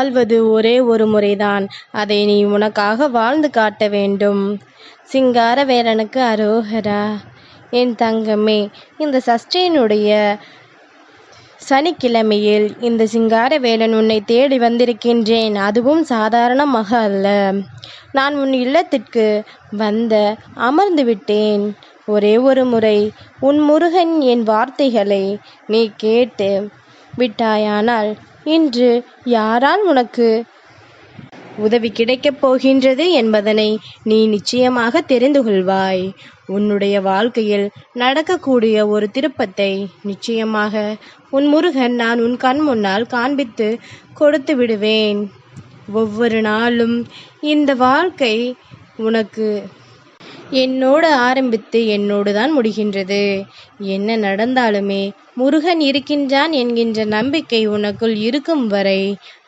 வாழ்வது ஒரே ஒரு முறைதான். அதை நீ உனக்காக வாழ்ந்து காட்ட வேண்டும். சிங்காரவேலனுக்கு அரோகரா. என் தங்கமே, இந்த சஷ்டியினுடைய சனிக்கிழமையில் இந்த சிங்காரவேலன் உன்னை தேடி வந்திருக்கின்றேன். அதுவும் சாதாரணமாக அல்ல. நான் உன் இல்லத்திற்கு அமர்ந்து விட்டேன். ஒரே ஒரு முறை உன் முருகன் என் வார்த்தைகளை நீ கேட்டு விட்டாயானால் இன்று யாரால் உனக்கு உதவி கிடைக்கப் போகின்றது என்பதனை நீ நிச்சயமாக தெரிந்து கொள்வாய். உன்னுடைய வாழ்க்கையில் நடக்கக்கூடிய ஒரு திருப்பத்தை நிச்சயமாக உன் முருகன் நான் உன் கண் முன்னால் காண்பித்து கொடுத்து விடுவேன். ஒவ்வொரு நாளும் இந்த வாழ்க்கை உனக்கு என்னோடு ஆரம்பித்து என்னோடு தான் முடிகின்றது. என்ன நடந்தாலுமே முருகன் இருக்கின்றான் என்கின்ற நம்பிக்கை உனக்குள் இருக்கும் வரை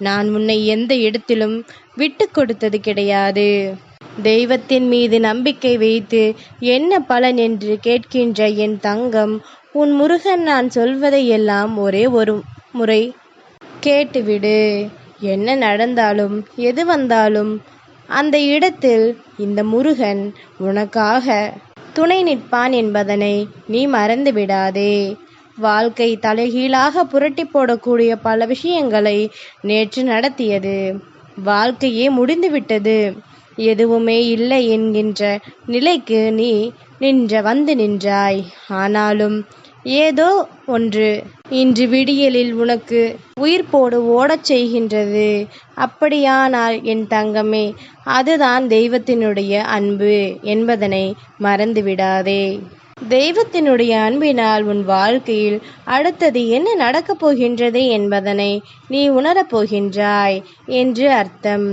நான் உன்னை எந்த இடத்திலும் விட்டு கொடுத்தது கிடையாது. தெய்வத்தின் மீது நம்பிக்கை வைத்து என்ன பலன் என்று கேட்கின்ற என் தங்கம், உன் முருகன் நான் சொல்வதையெல்லாம் ஒரே ஒரு முறை கேட்டுவிடு. என்ன நடந்தாலும் எது வந்தாலும் அந்த இடத்தில் இந்த முருகன் உனக்காக துணை நிற்பான் என்பதனை நீ மறந்து விடாதே. வாழ்க்கை தலைகீழாக புரட்டி போடக்கூடிய பல விஷயங்களை நேற்று நடத்தியது. வாழ்க்கையே முடிந்துவிட்டது, எதுவுமே இல்லை என்கின்ற நிலைக்கு நீ வந்து நின்றாய். ஆனாலும் ஏதோ ஒன்று இன்று விடியலில் உனக்கு உயிர் போடு ஓடச் செய்கின்றது. அப்படியானால் என் தங்கமே, அதுதான் தெய்வத்தினுடைய அன்பு என்பதனை மறந்துவிடாதே. தெய்வத்தினுடைய அன்பினால் உன் வாழ்க்கையில் அடுத்தது என்ன நடக்கப் போகின்றது என்பதனை நீ உணரப்போகின்றாய் என்று அர்த்தம்.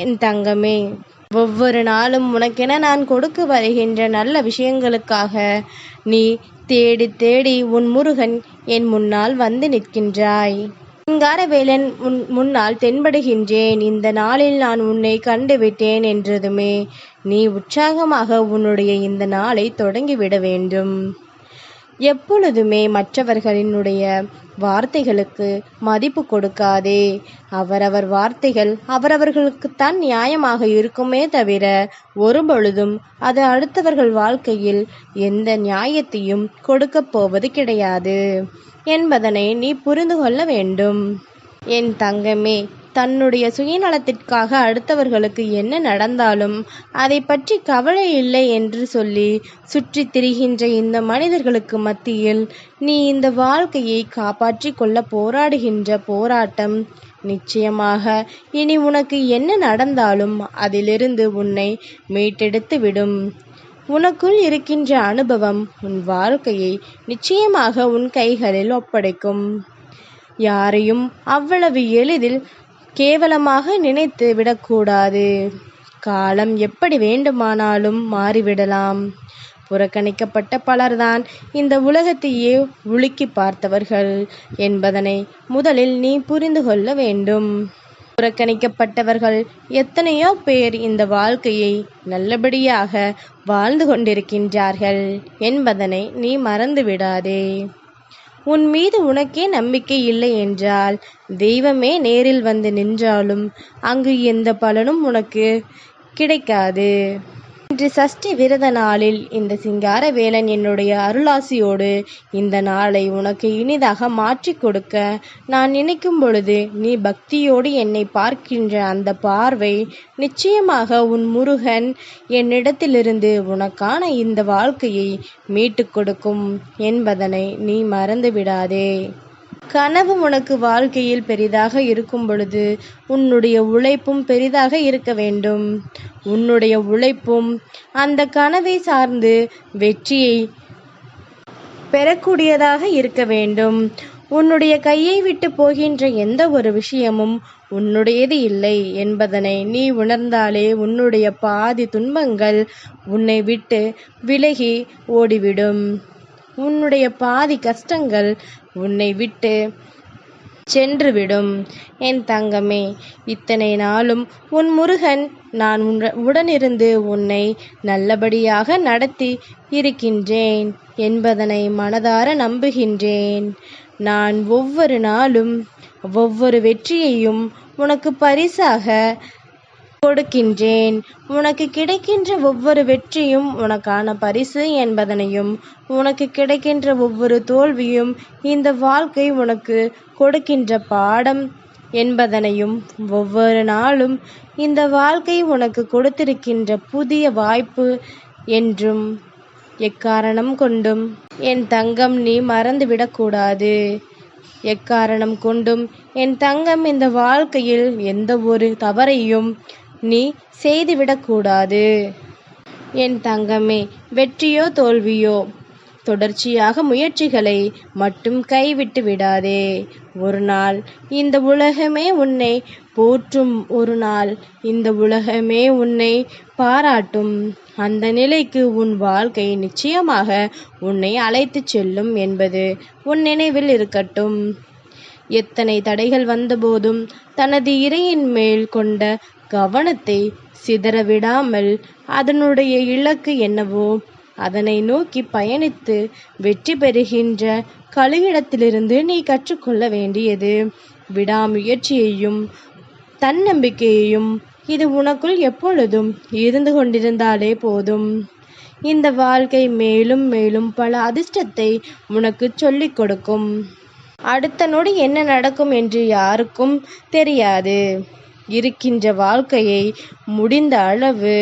என் தங்கமே, ஒவ்வொரு நாளும் உனக்கென நான் கொடுக்க வருகின்ற நல்ல விஷயங்களுக்காக நீ தேடி தேடி உன் முருகன் என் முன்னால் வந்து நிற்கின்றாய். சிங்காரவேலன் உன் முன்னால் தென்படுகின்றேன். இந்த நாளில் நான் உன்னை கண்டுவிட்டேன் என்றதுமே நீ உற்சாகமாக உன்னுடைய இந்த நாளை தொடங்கிவிட வேண்டும். எப்பொழுதுமே மற்றவர்களினுடைய வார்த்தைகளுக்கு மதிப்பு கொடுக்காதே. அவரவர் வார்த்தைகள் அவரவர்களுக்குத்தான் நியாயமாக இருக்குமே தவிர ஒருபொழுதும் அது அடுத்தவர்கள் வாழ்க்கையில் எந்த நியாயத்தையும் கொடுக்கப் போவது கிடையாது என்பதனை நீ புரிந்து கொள்ள வேண்டும். என் தங்கமே, தன்னுடைய சுயநலத்திற்காக அடுத்தவர்களுக்கு என்ன நடந்தாலும் அதை பற்றி கவலை இல்லை என்று சொல்லி சுற்றி திரிகின்ற இந்த மனிதர்களுக்கு மத்தியில் நீ இந்த வாழ்க்கையை காப்பாற்றி கொள்ள போராடுகின்ற போராட்டம் நிச்சயமாக இனி உனக்கு என்ன நடந்தாலும் அதிலிருந்து உன்னை மீட்டெடுத்து விடும். உனக்குள் இருக்கின்ற அனுபவம் உன் வாழ்க்கையை நிச்சயமாக உன் கைகளில் ஒப்படைக்கும். யாரையும் அவ்வளவு எளிதில் கேவலமாக நினைத்து விடக்கூடாது. காலம் எப்படி வேண்டுமானாலும் மாறிவிடலாம். புறக்கணிக்கப்பட்ட பலர்தான் இந்த உலகத்தையே உலுக்கி பார்த்தவர்கள் என்பதனை முதலில் நீ புரிந்து கொள்ள வேண்டும். புறக்கணிக்கப்பட்டவர்கள் எத்தனையோ பேர் இந்த வாழ்க்கையை நல்லபடியாக வாழ்ந்து கொண்டிருக்கின்றார்கள் என்பதனை நீ மறந்து விடாதே. உன் மீது உனக்கே நம்பிக்கை இல்லை என்றால் தெய்வமே நேரில் வந்து நின்றாலும் அங்கு எந்த பலனும் உனக்கு கிடைக்காது. இன்று சஷ்டி விரத நாளில் இந்த சிங்காரவேலன் என்னுடைய அருளாசியோடு இந்த நாளை உனக்கு இனிதாக மாற்றி கொடுக்க நான் நினைக்கும் பொழுது நீ பக்தியோடு என்னை பார்க்கின்ற அந்த பார்வை நிச்சயமாக உன் முருகன் என்னிடத்திலிருந்து உனக்கான இந்த வாழ்க்கையை மீட்டு கொடுக்கும் என்பதனை நீ மறந்து விடாதே. கனவு உனக்கு வாழ்க்கையில் பெரிதாக இருக்கும் பொழுது உன்னுடைய உழைப்பும் பெரிதாக இருக்க வேண்டும். உன்னுடைய உழைப்பும் அந்த கனவை சார்ந்து வெற்றியை பெறக்கூடியதாக இருக்க வேண்டும். உன்னுடைய கையை விட்டு போகின்ற எந்த ஒரு விஷயமும் உன்னுடையது இல்லை என்பதனை நீ உணர்ந்தாலே உன்னுடைய பாதி துன்பங்கள் உன்னை விட்டு விலகி ஓடிவிடும். உன்னுடைய பாதி கஷ்டங்கள் உன்னை விட்டு சென்றுவிடும். என் தங்கமே, இத்தனை நாளும் உன் முருகன் நான் உடனிருந்து உன்னை நல்லபடியாக நடத்தி இருக்கின்றேன் என்பதனை மனதார நம்புகின்றேன். நான் ஒவ்வொரு நாளும் ஒவ்வொரு வெற்றியையும் உனக்கு பரிசாக கொடுக்கின்றேன். உனக்கு கிடைக்கின்ற ஒவ்வொரு வெற்றியும் உனக்கான பரிசு என்பதனையும், உனக்கு கிடைக்கின்ற ஒவ்வொரு தோல்வியும் இந்த வாழ்க்கை உனக்கு கொடுக்கின்ற பாடம் என்பதனையும், ஒவ்வொரு நாளும் இந்த வாழ்க்கை உனக்கு கொடுத்திருக்கின்ற புதிய வாய்ப்பு என்றும் எக்காரணம் கொண்டும் என் தங்கம் நீ மறந்துவிடக்கூடாது. எக்காரணம் கொண்டும் என் தங்கம் இந்த வாழ்க்கையில் எந்த ஒரு தவறையும் நீ செய்துவிடக்கூடாது. என் தங்கமே, வெற்றியோ தோல்வியோ தொடர்ச்சியாக முயற்சிகளை மட்டும் கைவிட்டு விடாதே. ஒரு நாள் இந்த உலகமே உன்னை போற்றும், ஒரு நாள் இந்த உலகமே உன்னை பாராட்டும். அந்த நிலைக்கு உன் வாழ்க்கை நிச்சயமாக உன்னை அழைத்துச் செல்லும் என்பது உன் நினைவில் இருக்கட்டும். எத்தனை தடைகள் வந்தபோதும் தனது இறையின் மேல் கொண்ட கவனத்தை சிதறவிடாமல் அதனுடைய இலக்கு என்னவோ அதனை நோக்கி பயணித்து வெற்றி பெறுகின்ற கலியிடத்திலிருந்து நீ கற்றுக்கொள்ள வேண்டியது விடாமுயற்சியையும் தன்னம்பிக்கையையும். இது உனக்குள் எப்பொழுதும் இருந்து கொண்டிருந்தாலே போதும். இந்த வாழ்க்கை மேலும் மேலும் பல அதிர்ஷ்டத்தை உனக்கு சொல்லிக் கொடுக்கும். அடுத்த நொடி என்ன நடக்கும் என்று யாருக்கும் தெரியாது. இருக்கின்ற வாழ்க்கையை முடிந்த அளவு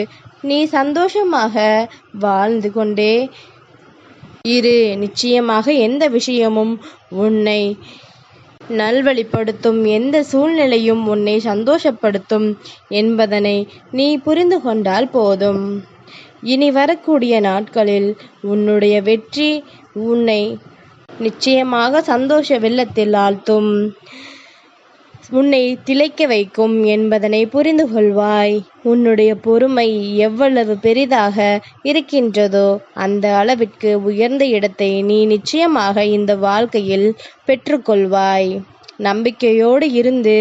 நீ சந்தோஷமாக வாழ்ந்து கொண்டே இரு. நிச்சயமாக எந்த விஷயமும் உன்னை நல்வழிப்படுத்தும், எந்த சூழ்நிலையும் உன்னை சந்தோஷப்படுத்தும் என்பதனை நீ புரிந்து கொண்டால் போதும். இனி வரக்கூடிய நாட்களில் உன்னுடைய வெற்றி உன்னை நிச்சயமாக சந்தோஷ வெள்ளத்தில் ஆழ்த்தும், உன்னை திளைக்க வைக்கும் என்பதனை புரிந்து கொள்வாய். உன்னுடைய பொறுமை எவ்வளவு பெரிதாக இருக்கின்றதோ அந்த அளவிற்கு உயர்ந்த இடத்தை நீ நிச்சயமாக இந்த வாழ்க்கையில் பெற்றுக்கொள்வாய். நம்பிக்கையோடு இருந்து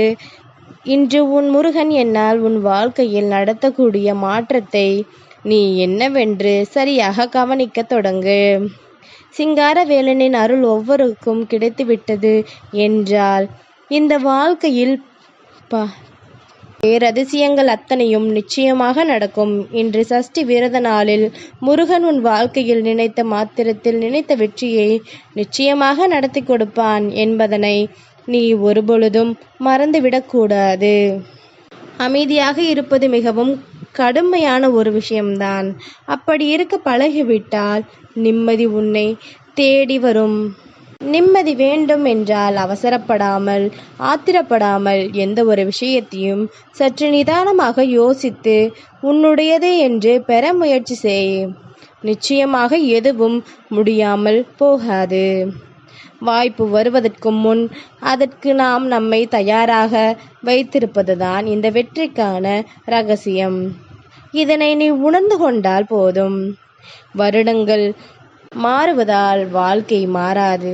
இன்று உன் முருகன் என்னால் உன் வாழ்க்கையில் நடத்தக்கூடிய மாற்றத்தை நீ என்னவென்று சரியாக கவனிக்க தொடங்கு. சிங்காரவேலனின் அருள் ஒவ்வொருக்கும் கிடைத்துவிட்டது என்றால் இந்த வாழ்க்கையில் பேரதிசயங்கள் அத்தனையும் நிச்சயமாக நடக்கும். இன்று சஷ்டி விரத நாளில் முருகன் உன் வாழ்க்கையில் நினைத்த மாத்திரத்தில் நினைத்த வெற்றியை நிச்சயமாக நடத்தி கொடுப்பான் என்பதனை நீ ஒருபொழுதும் மறந்துவிடக்கூடாது. அமைதியாக இருப்பது மிகவும் கடுமையான ஒரு விஷயம்தான். அப்படி இருக்க பழகிவிட்டால் நிம்மதி உன்னை தேடி வரும். நிம்மதி வேண்டும் என்றால் அவசரப்படாமல் ஆத்திரப்படாமல் எந்த ஒரு விஷயத்தையும் சற்று நிதானமாக யோசித்து உன்னுடையதே என்று பெற முயற்சி செய். நிச்சயமாக எதுவும் முடியாமல் போகாது. வாய்ப்பு வருவதற்கு முன் அதற்கு நாம் நம்மை தயாராக வைத்திருப்பதுதான் இந்த வெற்றிக்கான ரகசியம். இதனை நீ உணர்ந்து கொண்டால் போதும். வருடங்கள் மாறுவதால் வாழ்க்கை மாறாது.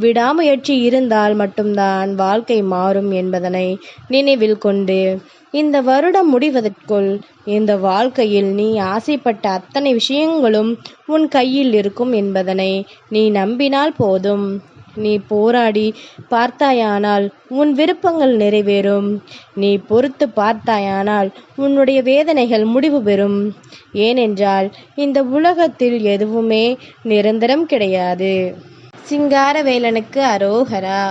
விடாமுயற்சி இருந்தால் மட்டும்தான் வாழ்க்கை மாறும் என்பதனை நினைவில் கொண்டு இந்த வருடம் முடிவதற்குள் இந்த வாழ்க்கையில் நீ ஆசைப்பட்ட அத்தனை விஷயங்களும் உன் கையில் இருக்கும் என்பதனை நீ நம்பினால் போதும். நீ போராடி பார்த்தாயானால் உன் விருப்பங்கள் நிறைவேறும். நீ பொறுத்து பார்த்தாயானால் உன்னுடைய வேதனைகள் முடிவு பெறும். ஏனென்றால் இந்த உலகத்தில் எதுவுமே நிரந்தரம் கிடையாது. சிங்காரவேலனுக்கு அரோகரா.